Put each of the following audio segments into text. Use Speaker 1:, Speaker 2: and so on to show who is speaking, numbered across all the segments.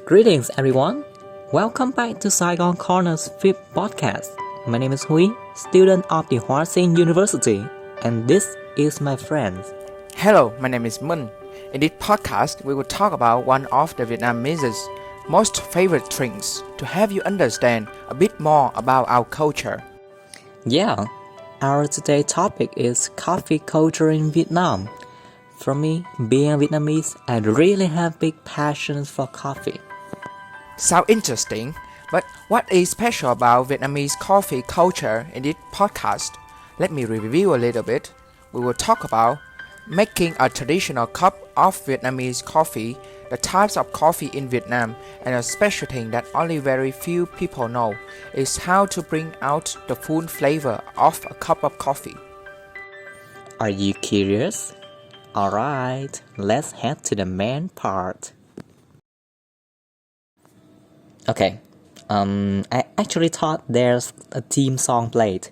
Speaker 1: Greetings, everyone. Welcome back to Saigon Corners 5th podcast. My name is Hui, student of the Hoa Sinh University, and this is my friend.
Speaker 2: Hello, my name is Mun. In this podcast, we will talk about one of the Vietnamese most favorite drinks to have you understand a bit more about our culture.
Speaker 1: Yeah, our today's topic is coffee culture in Vietnam. For me, being Vietnamese, I really have big passions for coffee.
Speaker 2: Sound interesting, but what is special about Vietnamese coffee culture in this podcast? Let me review a little bit. We will talk about making a traditional cup of Vietnamese coffee, the types of coffee in Vietnam, and a special thing that only very few people know is how to bring out the full flavor of a cup of coffee.
Speaker 1: Are you curious? Alright, let's head to the main part. Okay, I actually thought there's a theme song played.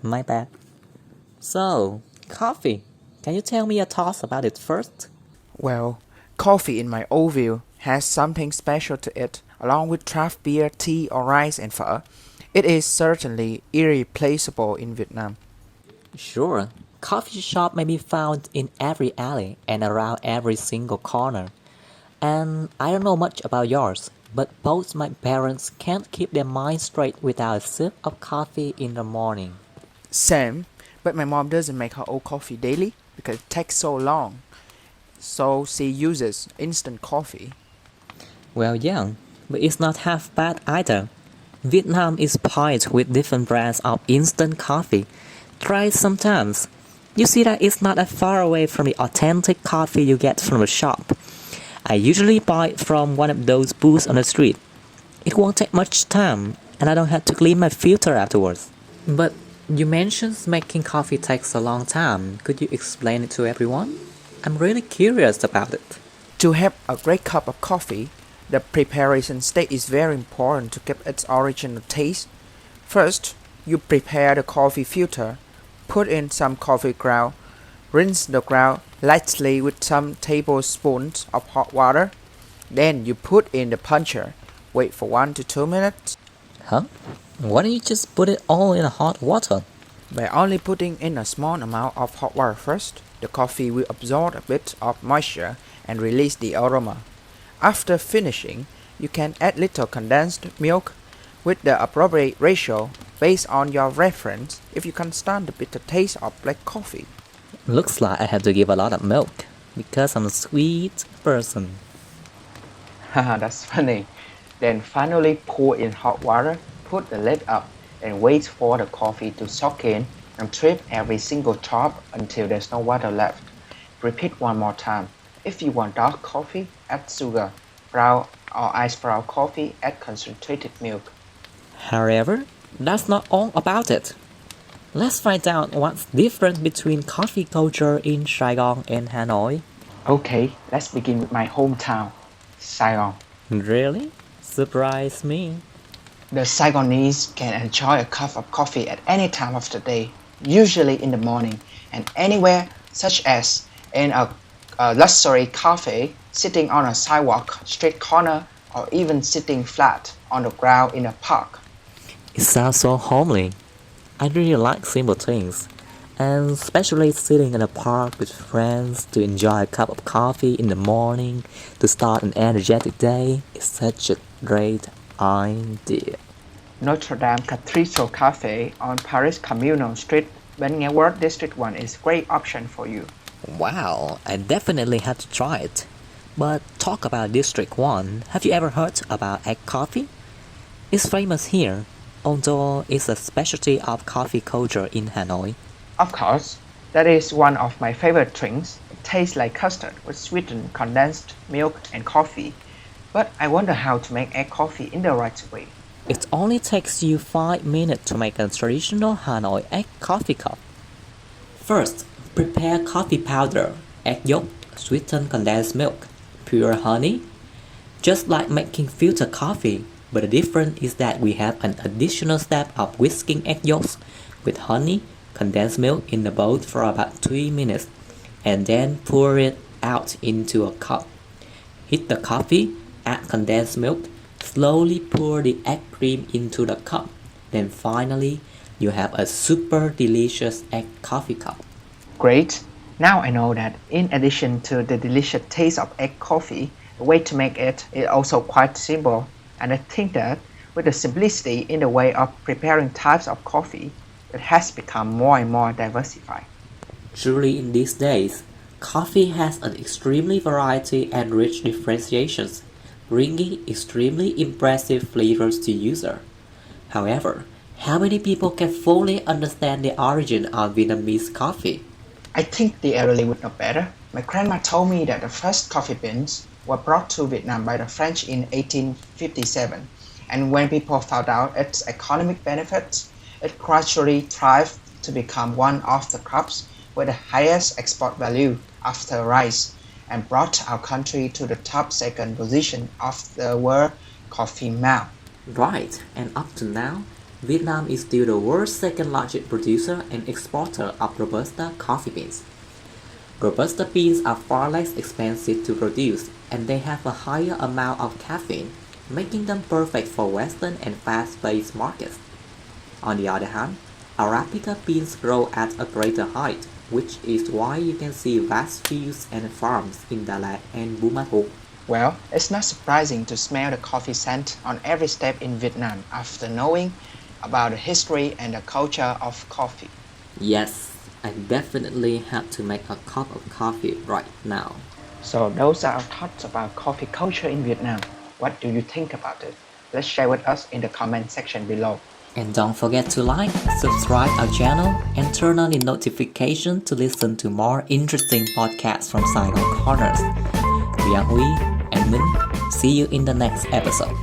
Speaker 1: My bad. So, coffee. Can you tell me your thoughts about it first?
Speaker 2: Well, coffee in my own view has something special to it, along with craft beer, tea or rice and pho. It is certainly irreplaceable in Vietnam.
Speaker 1: Sure, coffee shop may be found in every alley and around every single corner. And I don't know much about yours, but both my parents can't keep their minds straight without a sip of coffee in the morning.
Speaker 2: Same, but my mom doesn't make her own coffee daily because it takes so long. So she uses instant coffee.
Speaker 1: Well, yeah, but it's not half bad either. Vietnam is piped with different brands of instant coffee. Try it sometimes. You see that it's not that far away from the authentic coffee you get from a shop. I usually buy it from one of those booths on the street. It won't take much time, and I don't have to clean my filter afterwards. But you mentioned making coffee takes a long time. Could you explain it to everyone? I'm really curious about it.
Speaker 2: To have a great cup of coffee, the preparation stage is very important to keep its original taste. First, you prepare the coffee filter, put in some coffee ground, rinse the ground lightly with some tablespoons of hot water. Then you put in the puncher. Wait for 1 to 2 minutes.
Speaker 1: Huh? Why don't you just put it all in hot water?
Speaker 2: By only putting in a small amount of hot water first, the coffee will absorb a bit of moisture and release the aroma. After finishing, you can add little condensed milk with the appropriate ratio based on your reference if you can stand the bitter taste of black coffee.
Speaker 1: Looks like I have to give a lot of milk because I'm a sweet person.
Speaker 2: Haha, that's funny. Then finally pour in hot water, put the lid up, and wait for the coffee to soak in and trip every single drop until there's no water left. Repeat one more time. If you want dark coffee, add sugar. Brown or ice brown coffee, add concentrated milk.
Speaker 1: However, that's not all about it. Let's find out what's different between coffee culture in Saigon and Hanoi.
Speaker 2: Okay, let's begin with my hometown, Saigon.
Speaker 1: Really? Surprise me.
Speaker 2: The Saigonese can enjoy a cup of coffee at any time of the day, usually in the morning, and anywhere, such as in a luxury cafe, sitting on a sidewalk, street corner, or even sitting flat on the ground in a park.
Speaker 1: It sounds so homely. I really like simple things, and especially sitting in a park with friends to enjoy a cup of coffee in the morning to start an energetic day is such a great idea.
Speaker 2: Notre Dame Cathedral Cafe on Paris Communal Street, Ben Nghe Ward District 1 is a great option for you.
Speaker 1: Wow, I definitely have to try it. But talk about District 1, have you ever heard about egg coffee? It's famous here, although it's a specialty of coffee culture in Hanoi.
Speaker 2: Of course, that is one of my favorite drinks. It tastes like custard with sweetened condensed milk and coffee. But I wonder how to make egg coffee in the right way.
Speaker 1: It only takes you 5 minutes to make a traditional Hanoi egg coffee cup. First, prepare coffee powder, egg yolk, sweetened condensed milk, pure honey. Just like making filter coffee, but the difference is that we have an additional step of whisking egg yolks with honey, condensed milk in the bowl for about 3 minutes, and then pour it out into a cup. Heat the coffee, add condensed milk, slowly pour the egg cream into the cup. Then finally, you have a super delicious egg coffee cup.
Speaker 2: Great! Now I know that in addition to the delicious taste of egg coffee, the way to make it is also quite simple, and I think that with the simplicity in the way of preparing types of coffee, it has become more and more diversified.
Speaker 1: Truly in these days, coffee has an extremely variety and rich differentiations, bringing extremely impressive flavors to user. However, how many people can fully understand the origin of Vietnamese coffee?
Speaker 2: I think the elderly would know better. My grandma told me that the first coffee beans were brought to Vietnam by the French in 1857, and when people found out its economic benefits, it gradually thrived to become one of the crops with the highest export value after rice, and brought our country to the top second position of the world coffee market.
Speaker 1: Right, and up to now, Vietnam is still the world's second largest producer and exporter of Robusta coffee beans. Robusta beans are far less expensive to produce and they have a higher amount of caffeine, making them perfect for Western and fast-paced markets. On the other hand, Arabica beans grow at a greater height, which is why you can see vast fields and farms in Dalat and Bumathu.
Speaker 2: Well, it's not surprising to smell the coffee scent on every step in Vietnam after knowing about the history and the culture of coffee.
Speaker 1: Yes, I definitely have to make a cup of coffee right now.
Speaker 2: So those are our thoughts about coffee culture in Vietnam. What do you think about it? Let's share with us in the comment section below.
Speaker 1: And don't forget to like, subscribe our channel, and turn on the notification to listen to more interesting podcasts from Saigon Corners. We are Huy and Minh. See you in the next episode.